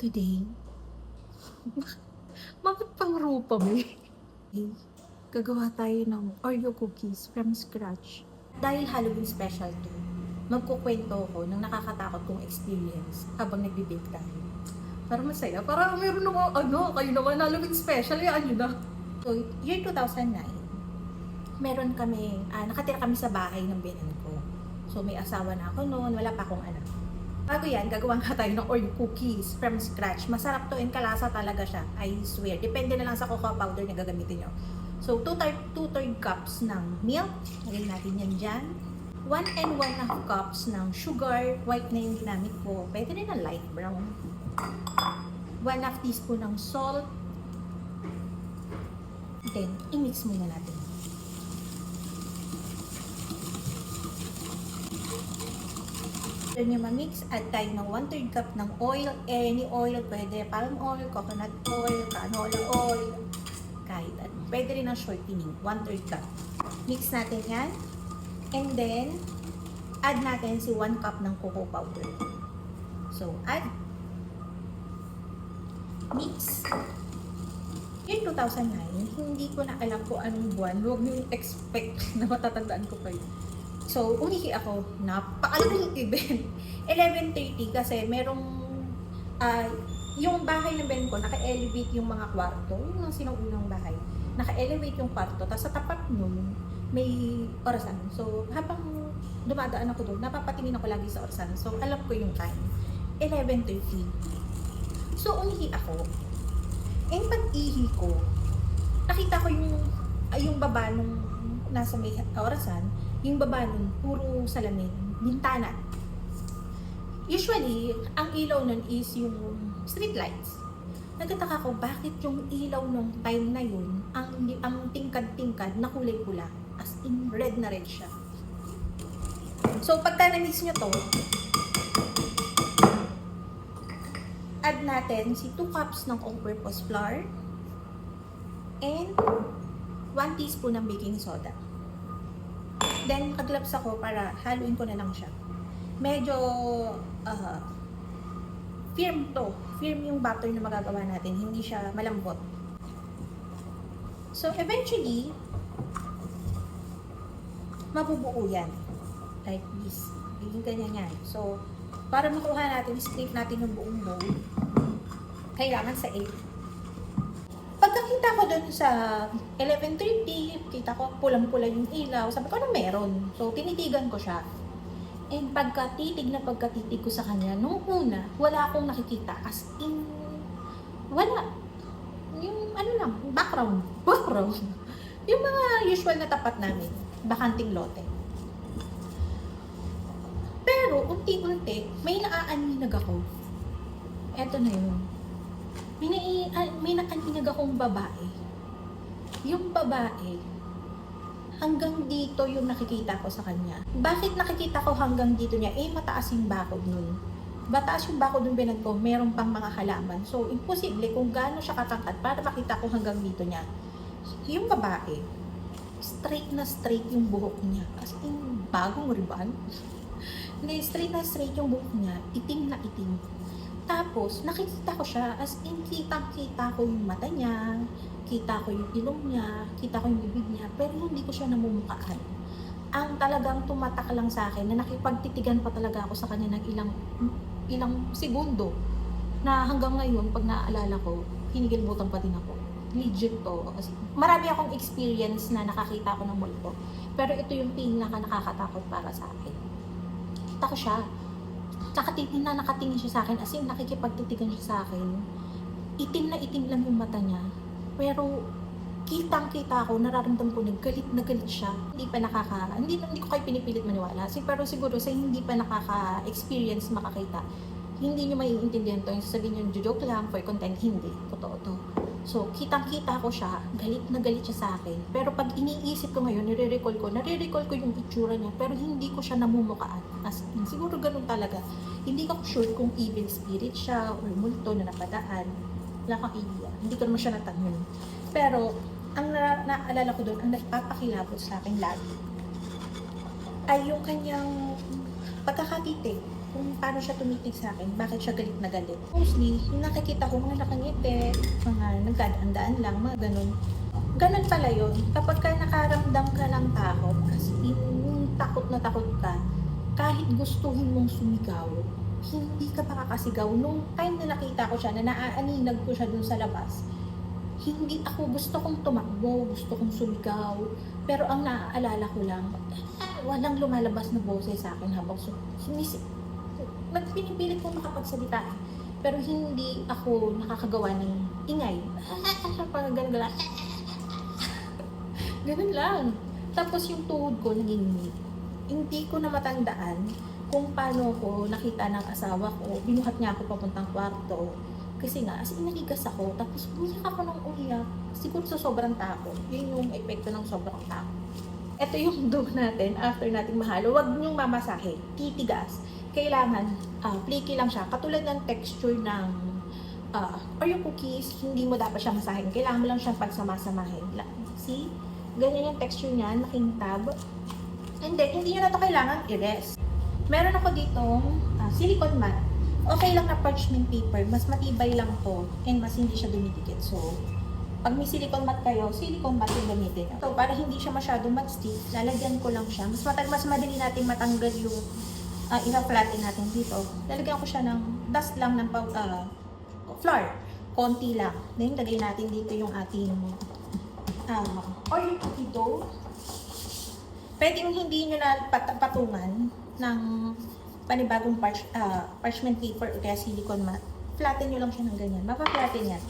Today, bakit pang rupa mo? Gagawa tayo ng Oreo cookies from scratch. Dahil Halloween special to, magkukwento ko ng nakakatakot kong experience habang nagbe-bake tayo. Para masaya, para meron ako, kayo naman Halloween special, yan yun na. So, year 2009, meron kami, nakatira kami sa bahay ng binan ko. So, may asawa na ako noon, wala pa akong anak. Bago yan, gagawa nga tayo ng Oreo cookies from scratch. Masarap to and kalasa talaga siya. I swear. Depende na lang sa cocoa powder na gagamitin nyo. So, 2/3 cups ng milk. Lagay natin yan dyan. 1 and 1/2 cups ng sugar. White na yung ginamit ko. Pwede rin na light brown. 1/2 teaspoon ng salt. Then, i-mix muna natin. After nyo ma-mix, add tayo ng 1/3 cup ng oil. Any oil, pwede palm oil, coconut oil, canola oil, kahit ano. Pwede rin ang shortening, 1/3 cup. Mix natin yan. And then, add natin si 1 cup ng cocoa powder. So, add. Mix. Year 2009, hindi ko na alam kung anong buwan. Huwag nyo expect na matatandaan ko pa yun. So, umihi ako, napakalaking event. 11:30 kasi merong, yung bahay ng Ben ko, naka-elevate yung mga kwarto. Yung mga sinuunang bahay. Naka-elevate yung kwarto. Tapos sa tapat nun, may orasan. So, habang dumadaan ako doon, napapatingin ako lagi sa orasan. So, alam ko yung time. 11:30. So, umihi ako. And pag-ihi ko, nakita ko yung baba nung nasa may orasan, yung baba nun, puro salamin, bintana. Usually, ang ilaw nun is yung street lights. Nagtataka ko, bakit yung ilaw nung time na yun, ang tingkad-tingkad na kulay pula. As in, red na red siya. So, pagka na-mix nyo to, add natin si 2 cups ng all-purpose flour and 1 teaspoon ng baking soda. Then, nag-gloves ako para haluin ko na lang siya. Medyo firm to. Firm yung batter na magagawa natin. Hindi siya malambot. So, eventually, mabubuo yan. Like this. Yung ganyan yan. So, para makuha natin, scrape natin yung buong bowl. Kailangan sa 8. Pagkakita ko dun sa 11:30, kita ko pulang-pula yung ilaw. Sabi ko, ano meron? So, tinitigan ko siya. And pagkatitig ko sa kanya, nung una, wala akong nakikita. As in, wala. Yung ano lang, background. Yung mga usual na tapat namin. Bakanting lote. Pero, unti-unti, may naaaninag ako. Eto na yun. May naaninag akong babae. Yung babae, hanggang dito yung nakikita ko sa kanya. Bakit nakikita ko hanggang dito niya? Mataas yung bakod nun. Mataas yung bakod ng binan ko, meron pang mga halaman. So, imposible kung gaano siya katangkad para makita ko hanggang dito niya. Yung babae, straight na straight yung buhok niya. As in, bagong ribbon. Hindi, straight na straight yung buhok niya. Itim na itim. Tapos, nakikita ko siya, as in, kitang-kita ko yung mata niya, kita ko yung ilong niya, kita ko yung bibig niya, pero hindi ko siya namumukaan. Ang talagang tumatak lang sa akin, na nakipagtitigan pa talaga ako sa kanya ng ilang segundo, na hanggang ngayon, pag naaalala ko, hinigil-butan pa din ako. Legit to. Kasi marami akong experience na nakakita ko ng multo, pero ito yung nakakatakot para sa akin. Kita ko siya. Nakatingin siya sa akin, as in nakikipagtitigan siya sa akin. Itim na itim lang yung mata niya. Pero kitang-kita ko, nararamdaman ko na galit siya. Hindi ko kayo pinipilit maniwala. Pero siguro sa hindi pa nakaka-experience makakita, hindi nyo maiintindihan to. Yung sasabihin nyo, joke lang, for content, hindi. Totoo to. So, kitang-kita ko siya, galit na galit siya sa akin. Pero pag iniisip ko ngayon, nare-recall ko yung itsura niya, pero hindi ko siya namumukaan. As in, siguro ganun talaga. Hindi ko sure kung evil spirit siya or multo na napadaan. Wala kang idea. Hindi ko naman siya natanong. Pero, ang naalala ko doon, ang nagpapakilabot sa akin lagi, ay yung kanyang pagkakatitig. kung paano siya tumitig sa akin, bakit siya galit na galit. Mostly, yung nakikita ko, mga nakangiti, mga nagdaan-daan lang, mga ganun. Ganun pala yun. Kapag ka nakaramdam ka ng takot, as in, yung takot na takot ka, kahit gustuhin mong sumigaw, hindi ka makakasigaw. Nung time na nakita ko siya, na naaaninag ko siya dun sa labas, hindi ako, gusto kong tumakbo, gusto kong sumigaw, pero ang naaalala ko lang, walang lumalabas na boses sa akin habang nagpinipilit kong makapagsalita, pero hindi ako nakakagawa ng ingay. Parang ganun, ganun lang. Tapos yung tuhod ko nanginginig. Hindi ko na matandaan kung paano ko nakita ng asawa ko. Binuhat niya ako papuntang kwarto. Kasi nga, as in naligas ako. Tapos umiyak ako ng umiyak. Siguro sa sobrang takot. Yun yung epekto ng sobrang takot. Ito yung dough natin after nating mahalo. Huwag niyong mamasahe. Titigas. Kailangan, flaky lang siya. Katulad ng texture ng Oreo cookies, hindi mo dapat siya masahin. Kailangan mo lang siyang pagsama-samahin. See? Ganyan yung texture niya, makintab. And then, hindi nyo na ito kailangan i-rest. Meron ako ditong silicone mat. Okay lang na parchment paper, mas matibay lang to and mas hindi siya dumidikit. So, pag may silicone mat kayo, silicone mat yung gamitin nyo. So, para hindi siya masyadong mat-stick, lalagyan ko lang siya. Mas madali natin matanggal yung ina-flatten natin dito. Lalagyan ko siya ng dust lang ng flour. Konti lang. Then, lagay natin dito yung ating Oreo cookie dough. Pwedeng hindi nyo na patungan ng panibagong parchment paper o kaya silicone mat. Flatten nyo lang siya ng ganyan. Mapa-flatten yan.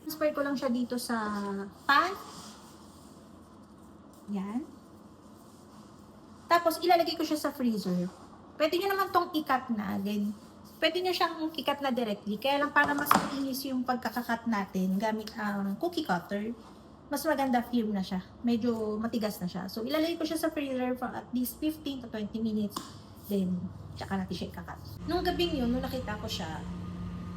Transfer ko lang siya dito sa pan. Yan. Tapos ilalagay ko siya sa freezer. Pwede nyo naman tong i-cut na. Then, pwede nyo siyang i-cut na directly. Kaya lang para mas malinis yung pagkakakat natin gamit ang cookie cutter, mas maganda firm na siya. Medyo matigas na siya. So, ilalagay ko siya sa freezer for at least 15 to 20 minutes. Then, tsaka natin siya ikakat. Nung gabing yun, nung nakita ko siya,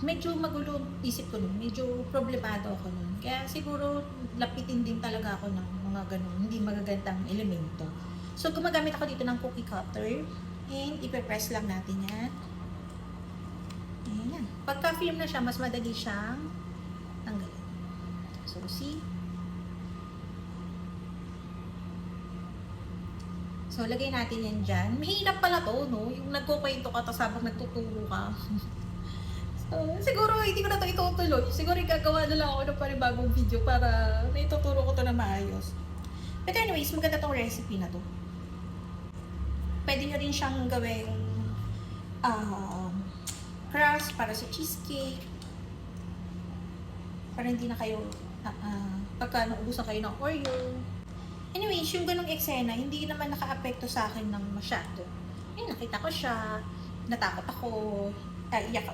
medyo magulo isip ko nun. Medyo problemado ako nun. Kaya siguro, lapitin din talaga ako ng mga ganun, hindi magagandang elemento. So, gumagamit ako dito ng cookie cutter. And, ipe-press lang natin yan. Ayan. Pagka-firm na siya, mas madali siyang tanggalin. So, see? So, lagay natin yan dyan. Mahirap pala to, no? Yung nagkukwento ka, tapos habang nagtuturo ka. So, siguro, hindi ko na ito itutuloy. Siguro, gagawa na lang ako ng panibagong video para naituturo ko to na maayos. But anyways, maganda tong recipe na to. Pwede nyo rin siyang gawing crust para sa cheesecake. Para hindi na kayo, pagka naubusan kayo ng Oreo. Anyways, yung ganong eksena, hindi naman naka-apekto sa akin ng masyado. Ayun, nakita ko siya, natakot ako,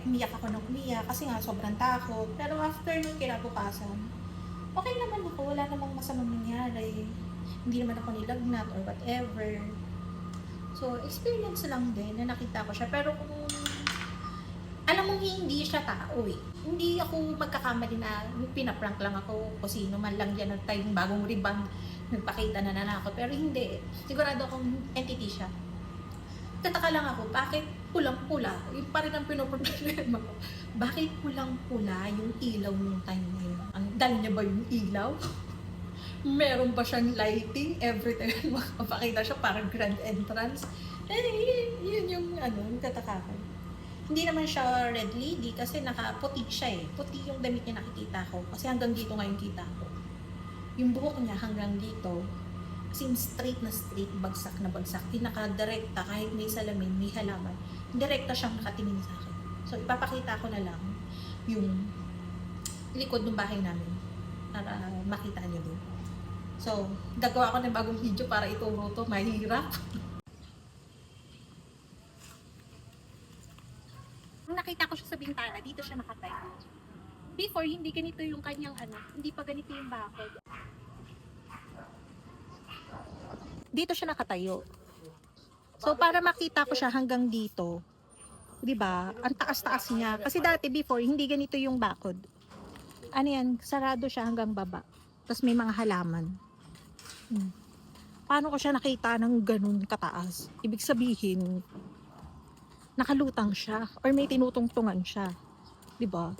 umiyak ako ng umiyak kasi nga sobrang takot. Pero after nung kinabukasan, okay naman ako, wala namang masamang nangyari. Hindi naman ako nilagnat or whatever. So, experience lang din na nakita ko siya. Pero kung alam mo, hindi siya tao eh. Hindi ako magkakamali na pinaprank lang ako o sino man lang dyan at tayong bagong rebound nagpakita na nanakot. Pero hindi. Sigurado akong entity siya. Tataka lang ako, bakit pulang-pula? Yung pa rin ang pinoproblema ko. Bakit pulang-pula yung ilaw nung time na yun? Ang dal niya ba yung ilaw? Meron ba siyang lighting every time makapakita siya parang grand entrance? Yun yung tataka ko. Hindi naman siya red lady kasi nakaputi siya eh. Puti yung damit niya nakikita ko kasi hanggang dito nga yung kita ko. Yung buhok niya hanggang dito, as in straight na straight, bagsak na bagsak. Pinaka-direkta kahit may salamin, may halaman. Direkta siyang nakatingin sa akin. So ipapakita ko na lang yung likod ng bahay namin para makita niyo doon. So, gagawa ko ng bagong video para ituro to. Mahirap. Nung nakita ko siya sa bintana, dito siya nakatayo. Before, hindi ganito yung kanyang hindi pa ganito yung bakod. Dito siya nakatayo. So, para makita ko siya hanggang dito, 'di ba? Ang taas-taas niya. Kasi dati before, hindi ganito yung bakod. Ano yan, sarado siya hanggang baba. Tapos may mga halaman. Hmm. Paano ko siya nakita ng ganun kataas? Ibig sabihin, nakalutang siya or may tinutungtungan siya, 'di ba?